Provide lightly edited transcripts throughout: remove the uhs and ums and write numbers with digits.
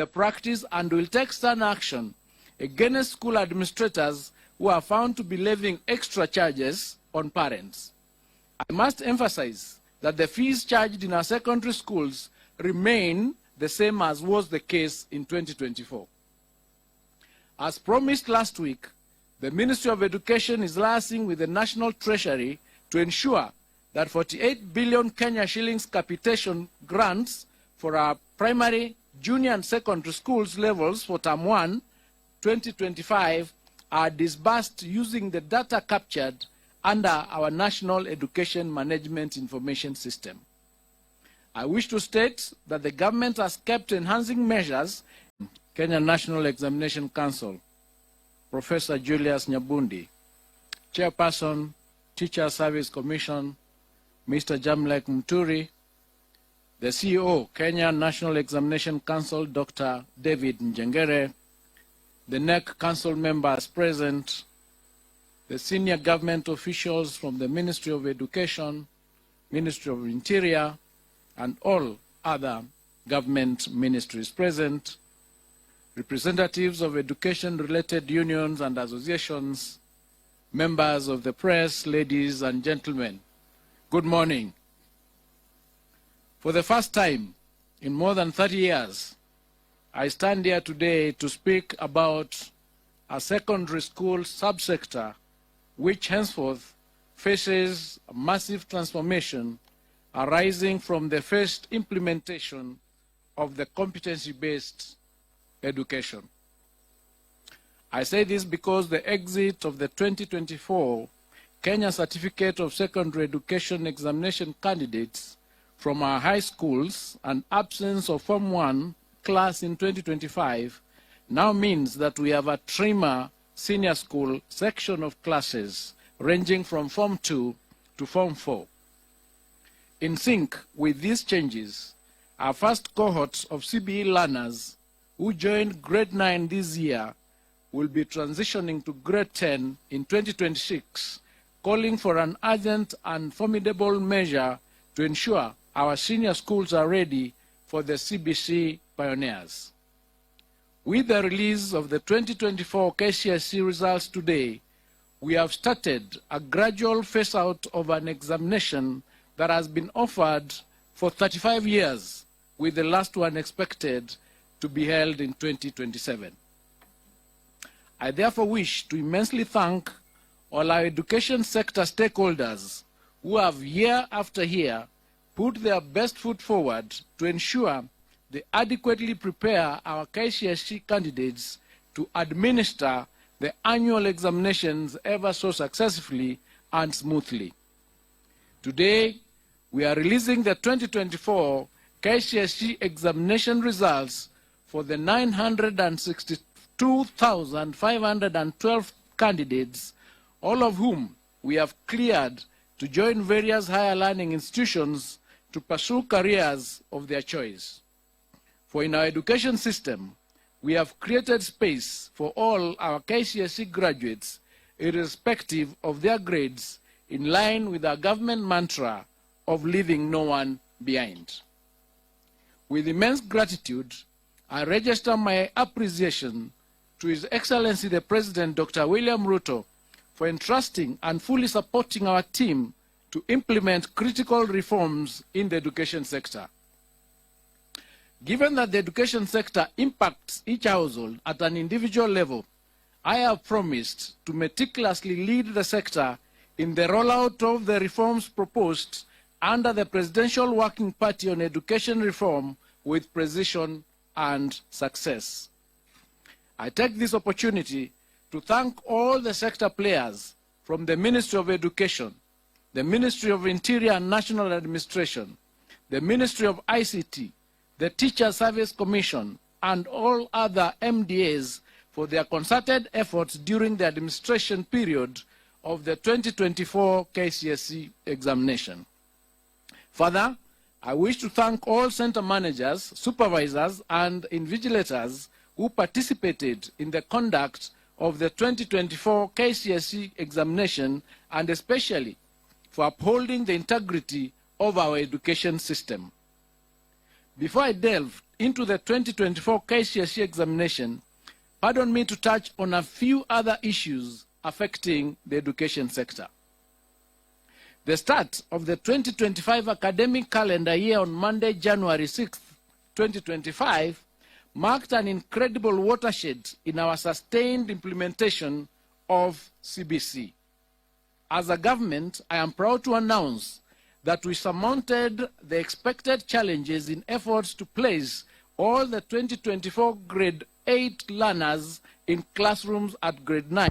the practice and will take stern action against school administrators who are found to be levying extra charges on parents. I must emphasize that the fees charged in our secondary schools remain the same as was the case in 2024. As promised last week, the Ministry of Education is liaising with the National Treasury to ensure that 48 billion Kenya shillings capitation grants for our primary, junior and secondary schools levels for Term 1, 2025 are disbursed using the data captured under our National Education Management Information System. I wish to state that the government has kept enhancing measures. Kenya National Examination Council, Professor Julius Nyabundi, Chairperson, Teacher Service Commission, Mr. Jamlek Muturi, the CEO, Kenya National Examination Council, Dr. David Njengere, the NEC Council members present, the senior government officials from the Ministry of Education, Ministry of Interior, and all other government ministries present, representatives of education-related unions and associations, members of the press, ladies and gentlemen, good morning. For the first time in more than 30 years, I stand here today to speak about a secondary school subsector which henceforth faces a massive transformation arising from the first implementation of the competency-based education. I say this because the exit of the 2024 Kenya Certificate of Secondary Education examination candidates from our high schools and absence of Form 1 class in 2025 now means that we have a trimmer senior school section of classes ranging from Form 2 to Form 4. In sync with these changes, our first cohort of CBE learners who joined grade 9 this year will be transitioning to grade 10 in 2026, calling for an urgent and formidable measure to ensure our senior schools are ready for the CBC pioneers. With the release of the 2024 Kcse results today, we have started a gradual phase-out of an examination that has been offered for 35 years, with the last one expected to be held in 2027. I therefore wish to immensely thank all our education sector stakeholders who have year after year put their best foot forward to ensure they adequately prepare our Kcse candidates to administer the annual examinations ever so successfully and smoothly. Today, we are releasing the 2024 Kcse examination results for the 962,512 candidates, all of whom we have cleared to join various higher learning institutions to pursue careers of their choice. For in our education system, we have created space for all our Kcse graduates, irrespective of their grades, in line with our government mantra of leaving no one behind. With immense gratitude, I register my appreciation to His Excellency the President, Dr. William Ruto, for entrusting and fully supporting our team to implement critical reforms in the education sector. Given that the education sector impacts each household at an individual level, I have promised to meticulously lead the sector in the rollout of the reforms proposed under the Presidential Working Party on Education Reform with precision and success. I take this opportunity to thank all the sector players from the Ministry of Education, the Ministry of Interior and National Administration, the Ministry of ICT, the Teacher Service Commission, and all other MDAs for their concerted efforts during the administration period of the 2024 Kcse examination. Further, I wish to thank all center managers, supervisors, and invigilators who participated in the conduct of the 2024 Kcse examination, and especially for upholding the integrity of our education system. Before I delve into the 2024 Kcse examination, pardon me to touch on a few other issues affecting the education sector. The start of the 2025 academic calendar year on Monday, January 6, 2025, marked an incredible watershed in our sustained implementation of CBC. As a government, I am proud to announce that we surmounted the expected challenges in efforts to place all the 2024 grade 8 learners in classrooms at grade 9.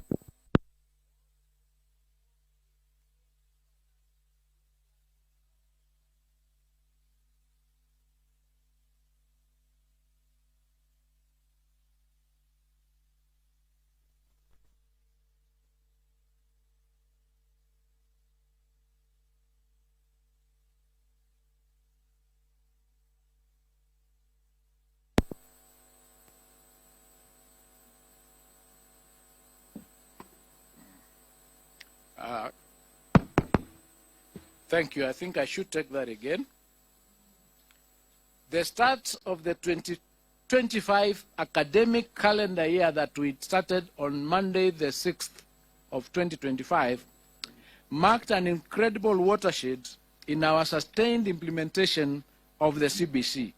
Thank you. I think I should take that again. The start of the 2025 academic calendar year that we started on Monday, the 6th of 2025, marked an incredible watershed in our sustained implementation of the CBC.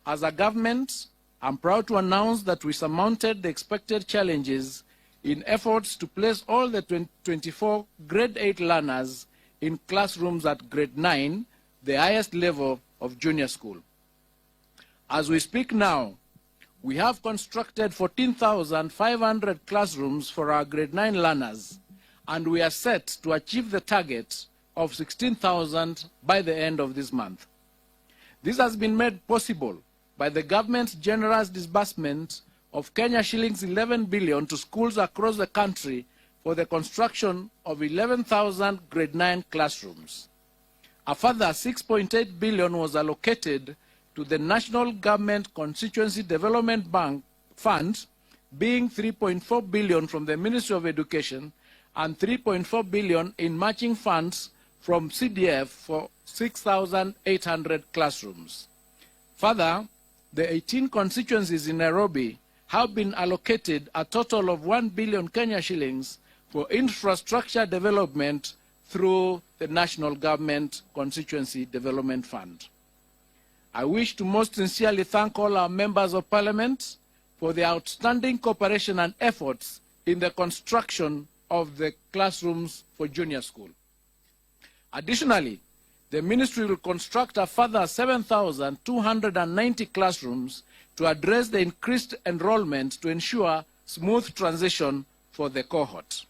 As a government, I'm proud to announce that we surmounted the expected challenges in efforts to place all the 2024 grade 8 learners in classrooms at grade 9, the highest level of junior school. As we speak now, we have constructed 14,500 classrooms for our grade 9 learners, and we are set to achieve the target of 16,000 by the end of this month. This has been made possible by the government's generous disbursement of Kenya shillings 11 billion to schools across the country for the construction of 11,000 grade 9 classrooms. A further 6.8 billion was allocated to the National Government Constituency Development Bank Fund, being 3.4 billion from the Ministry of Education and 3.4 billion in matching funds from CDF for 6,800 classrooms. Further, the 18 constituencies in Nairobi have been allocated a total of 1 billion Kenya shillings for infrastructure development through the National Government Constituency Development Fund. I wish to most sincerely thank all our members of Parliament for their outstanding cooperation and efforts in the construction of the classrooms for junior school. Additionally, the Ministry will construct a further 7,290 classrooms to address the increased enrollment to ensure smooth transition for the cohort.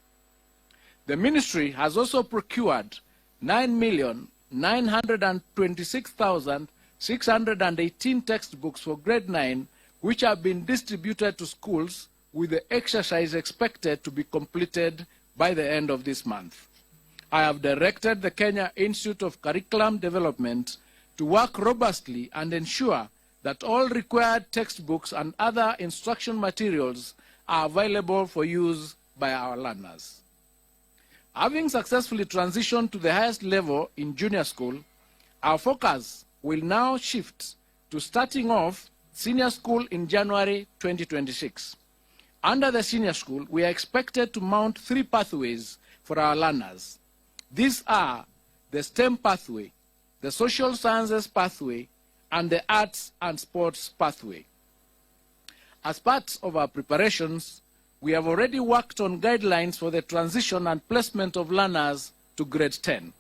The Ministry has also procured 9,926,618 textbooks for grade 9, which have been distributed to schools, with the exercise expected to be completed by the end of this month. I have directed the Kenya Institute of Curriculum Development to work robustly and ensure that all required textbooks and other instruction materials are available for use by our learners. Having successfully transitioned to the highest level in junior school, our focus will now shift to starting off senior school in January 2026. Under the senior school, we are expected to mount 3 pathways for our learners. These are the STEM pathway, the social sciences pathway, and the arts and sports pathway. As part of our preparations, we have already worked on guidelines for the transition and placement of learners to grade 10.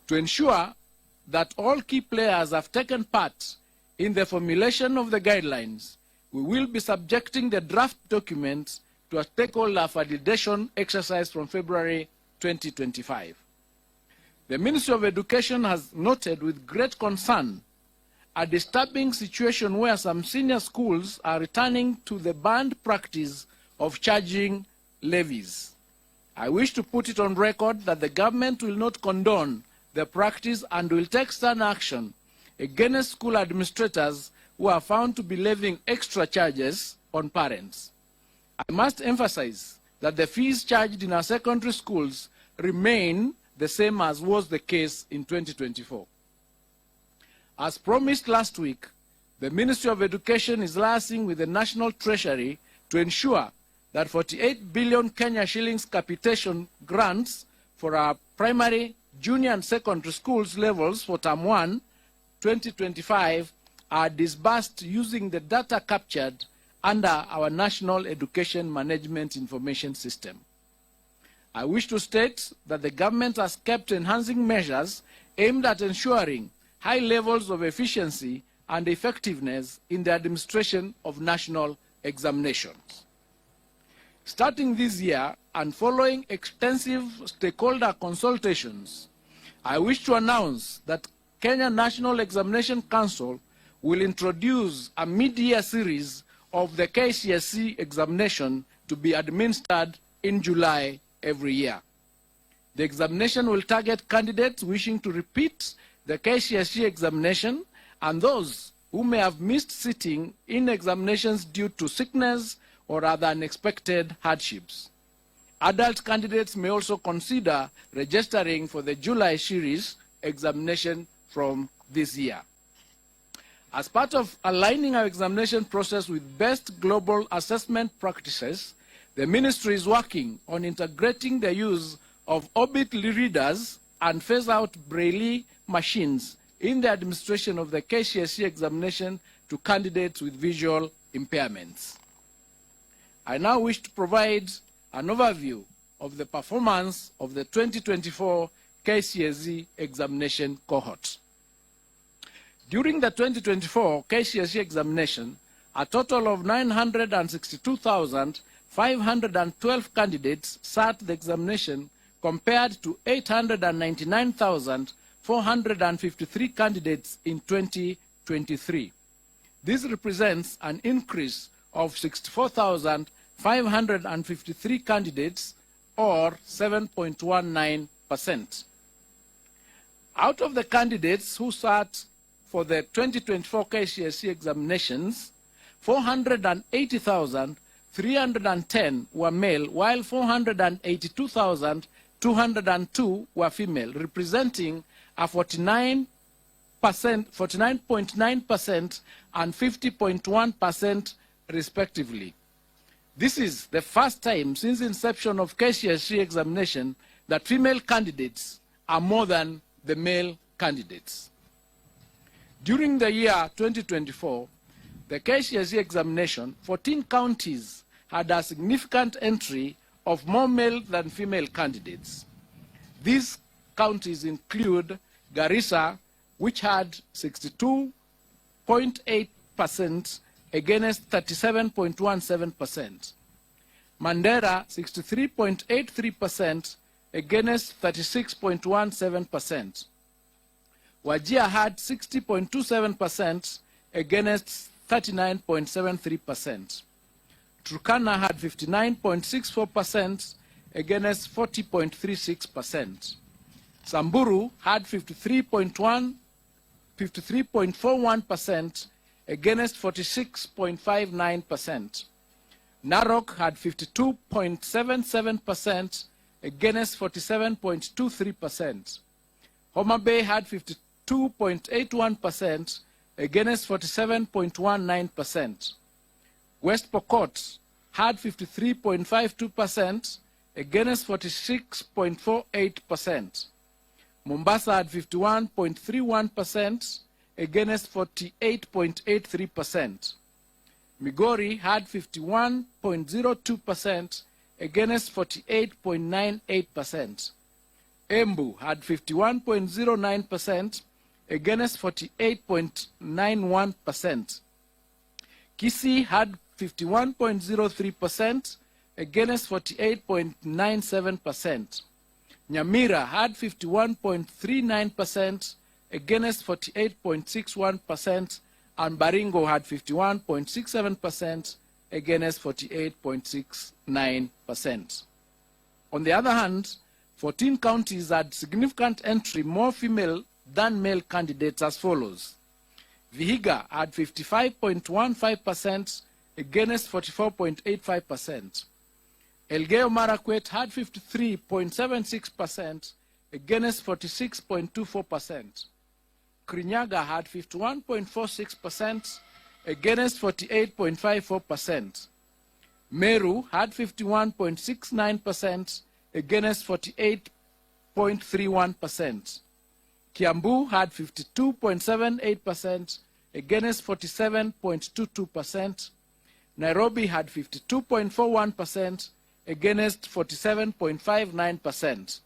To ensure that all key players have taken part in the formulation of the guidelines, we will be subjecting the draft documents to a stakeholder validation exercise from February 2025. The Ministry of Education has noted with great concern a disturbing situation where some senior schools are returning to the banned practice of charging levies. I wish to put it on record that the government will not condone the practice and will take stern action against school administrators who are found to be levying extra charges on parents. I must emphasize that the fees charged in our secondary schools remain the same as was the case in 2024. As promised last week, The Ministry of Education is liaising with the National Treasury to ensure that 48 billion Kenya shillings capitation grants for our primary, junior and secondary schools levels for Term 1, 2025 are disbursed using the data captured under our National Education Management Information System. I wish to state that the government has kept enhancing measures aimed at ensuring high levels of efficiency and effectiveness in the administration of national examinations. Starting this year and following extensive stakeholder consultations, I wish to announce that Kenya National Examination Council will introduce a mid-year series of the Kcse examination to be administered in July every year. The examination will target candidates wishing to repeat the Kcse examination and those who may have missed sitting in examinations due to sickness or other unexpected hardships. Adult candidates may also consider registering for the July series examination from this year. As part of aligning our examination process with best global assessment practices, the Ministry is working on integrating the use of orbit readers and phase-out Braille machines in the administration of the Kcse examination to candidates with visual impairments. I now wish to provide an overview of the performance of the 2024 Kcse examination cohort. During the 2024 Kcse examination, a total of 962,512 candidates sat the examination compared to 899,453 candidates in 2023. This represents an increase of 64,553 candidates, or 7.19%. Out of the candidates who sat for the 2024 Kcse examinations, 480,310 were male, while 482,202 were female, representing a 49.9% and 50.1% respectively. This is the first time since inception of Kcse examination that female candidates are more than the male candidates. During the year 2024, the Kcse examination, 14 counties had a significant entry of more male than female candidates. These counties include Garissa, which had 62.8% against 37.17%. Mandera, 63.83% against 36.17%. Wajir had 60.27% against 39.73%. Turkana had 59.64% against 40.36%. Samburu had 53.41% against 46.59%. Narok had 52.77% against 47.23%. Homa Bay had 52.81% against 47.19%. West Pokot had 53.52% against 46.48%. Mombasa had 51.31% against 48.83%. Migori had 51.02% against 48.98%. Embu had 51.09% against 48.91%. Kcse had 51.03% against 48.97%. Nyamira had 51.39% against 48.61%, and Baringo had 51.67% against 48.69%. On the other hand, 14 counties had significant entry more female than male candidates as follows. Vihiga had 55.15% against 44.85%. Elgeyo Marakwet had 53.76% against 46.24%. Kirinyaga had 51.46% against 48.54%. Meru had 51.69% against 48.31%. Kiambu had 52.78% against 47.22%. Nairobi had 52.41% against 47.59%.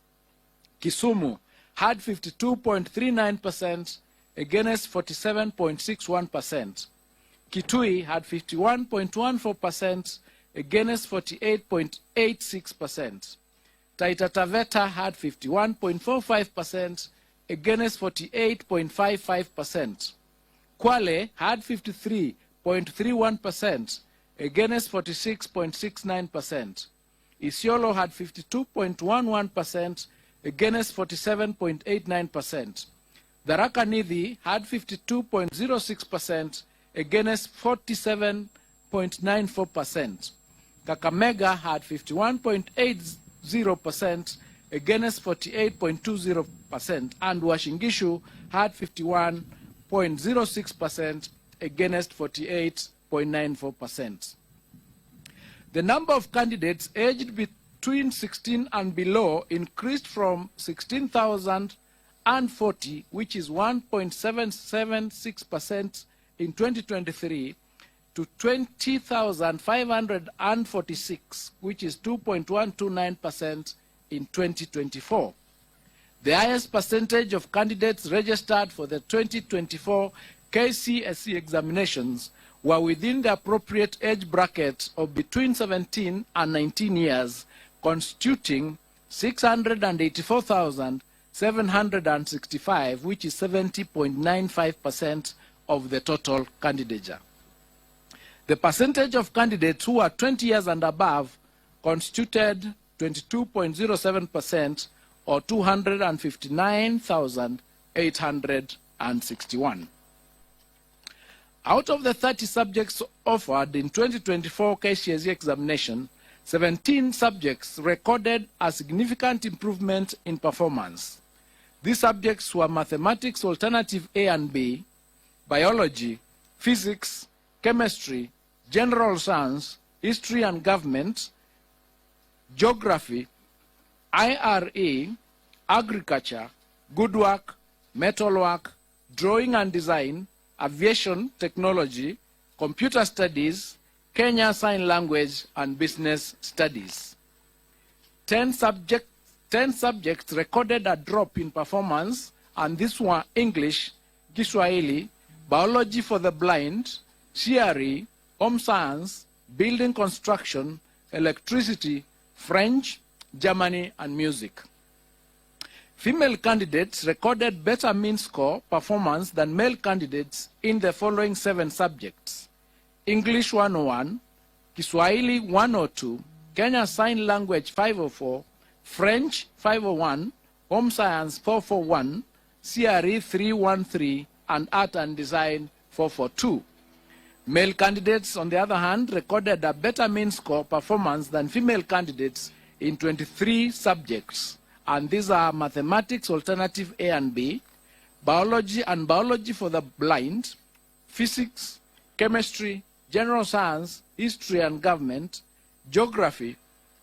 Kisumu had 52.39% against 47.61%. Kitui had 51.14% against 48.86%. Taita Taveta had 51.45% against 48.55%. Kwale had 53.31% against 46.69%. Isiolo had 52.11% against 47.89%. Tharaka Nithi had 52.06% against 47.94%. Kakamega had 51.80% against 48.20%, and Uasin Gishu had 51.06% against 48.94%. The number of candidates aged between 16 and below increased from 16,040, which is 1.776% in 2023, to 20,546, which is 2.129% in 2024. The highest percentage of candidates registered for the 2024 Kcse examinations were within the appropriate age bracket of between 17 and 19 years, constituting 684,765, which is 70.95% of the total candidature. The percentage of candidates who are 20 years and above constituted 22.07%, or 259,861. Out of the 30 subjects offered in 2024 Kcse examination, 17 subjects recorded a significant improvement in performance. These subjects were mathematics alternative A and B, biology, physics, chemistry, general science, history and government, geography, IRE, agriculture, woodwork, metalwork, drawing and design, aviation technology, computer studies, Kenya Sign Language, and business studies. 10 subjects recorded a drop in performance, and these were English, Kiswahili, biology for the blind, CRE, home science, building construction, electricity, French, Germany, and music. Female candidates recorded better mean score performance than male candidates in the following 7 subjects: English 101, Kiswahili 102, Kenya Sign Language 504, French 501, Home Science 441, CRE 313, and Art and Design 442. Male candidates, on the other hand, recorded a better mean score performance than female candidates in 23 subjects, and these are mathematics alternative A and B, biology and biology for the blind, physics, chemistry, general science, history and government, geography,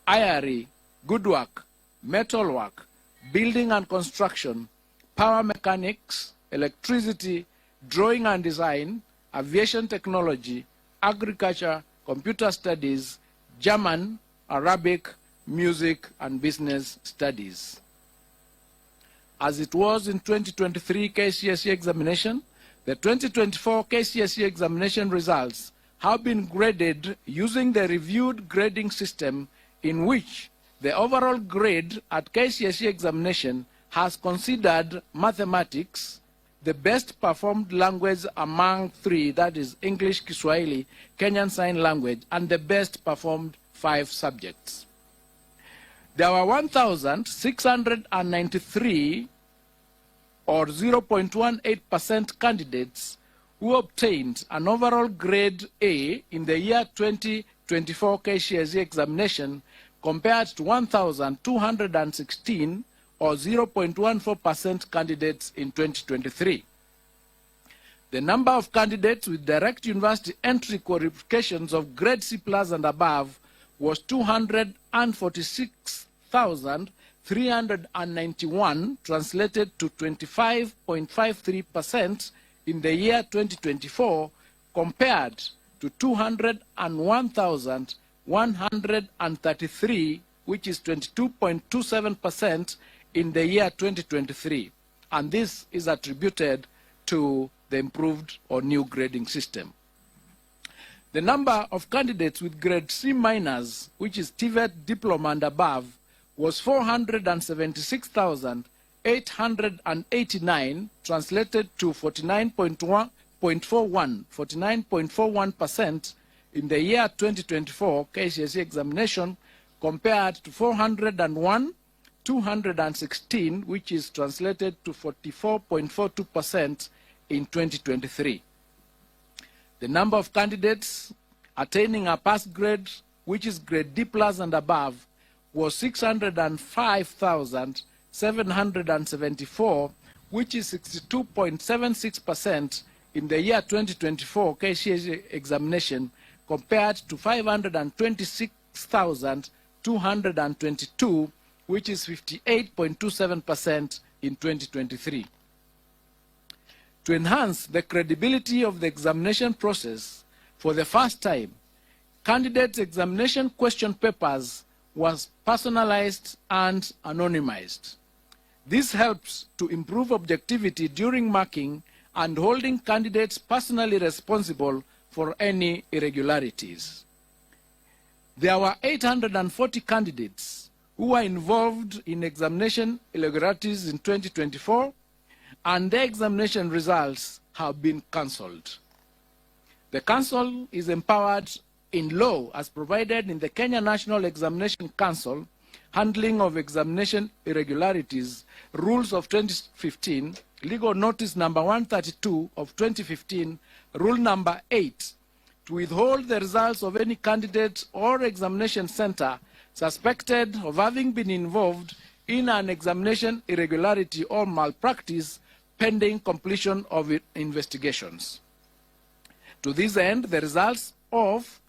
IRE, woodwork, metalwork, building and construction, power mechanics, electricity, drawing and design, aviation technology, agriculture, computer studies, German, Arabic, music, and business studies. As it was in 2023 Kcse examination, the 2024 Kcse examination results have been graded using the reviewed grading system, in which the overall grade at Kcse examination has considered mathematics the best performed language among 3, that is English, Kiswahili, Kenyan Sign Language, and the best performed 5 subjects. There were 1,693, or 0.18% candidates who obtained an overall grade A in the year 2024 Kcse examination, compared to 1,216, or 0.14% candidates in 2023. The number of candidates with direct university entry qualifications of grade C+ and above was 246,391, translated to 25.53% in the year 2024, compared to 201,133, which is 22.27% in the year 2023. And this is attributed to the improved or new grading system. The number of candidates with grade C-, which is TVET diploma and above, was 476,889, translated to 49.41% in the year 2024 Kcse examination, compared to 401,216, which is translated to 44.42% in 2023. The number of candidates attaining a pass grade, which is grade D+ and above, was 605,774, which is 62.76% in the year 2024 Kcse examination, compared to 526,222, which is 58.27% in 2023. To enhance the credibility of the examination process, for the first time, candidates' examination question papers was personalized and anonymized. This helps to improve objectivity during marking and holding candidates personally responsible for any irregularities. There were 840 candidates who were involved in examination irregularities in 2024, and their examination results have been cancelled. The Council is empowered in law as provided in the Kenya National Examination Council Handling of Examination Irregularities Rules of 2015, Legal Notice number 132 of 2015, Rule number 8, to withhold the results of any candidate or examination center suspected of having been involved in an examination irregularity or malpractice pending completion of investigations. To this end, the results of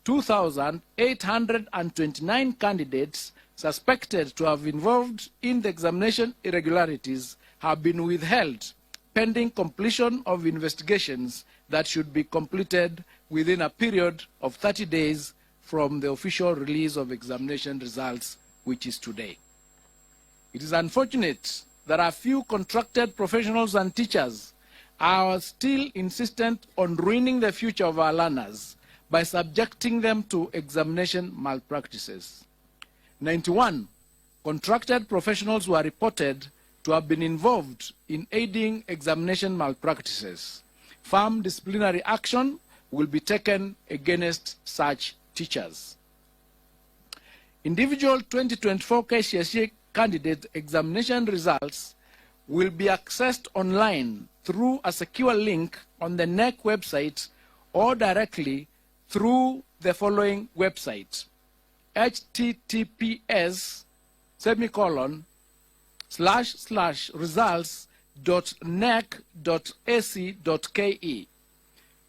2,829 candidates suspected to have involved in the examination irregularities have been withheld pending completion of investigations that should be completed within a period of 30 days from the official release of examination results, which is today. It is unfortunate that a few contracted professionals and teachers are still insistent on ruining the future of our learners by subjecting them to examination malpractices. 91 contracted professionals were reported to have been involved in aiding examination malpractices. Firm disciplinary action will be taken against such teachers. Individual 2024 Kcse candidate examination results will be accessed online through a secure link on the NEC website or directly through the following website: https://results.nec.ac.ke.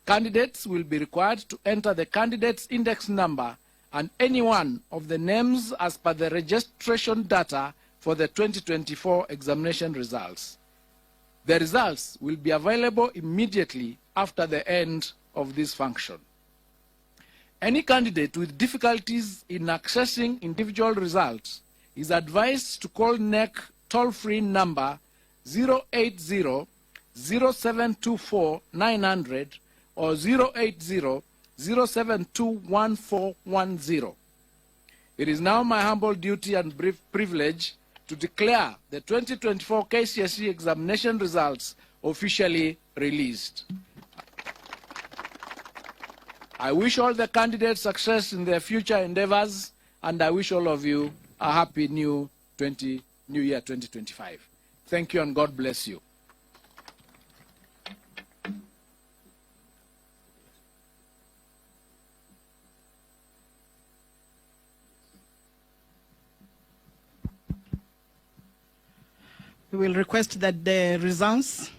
Candidates will be required to enter the candidate's index number and any one of the names as per the registration data for the 2024 examination results. The results will be available immediately after the end of this function. Any candidate with difficulties in accessing individual results is advised to call NEC toll-free number 080-0724-900 or 080-0721-410. It is now my humble duty and privilege to declare the 2024 Kcse examination results officially released. I wish all the candidates success in their future endeavors, and I wish all of you a happy new year 2025. Thank you and God bless you. We will request that the results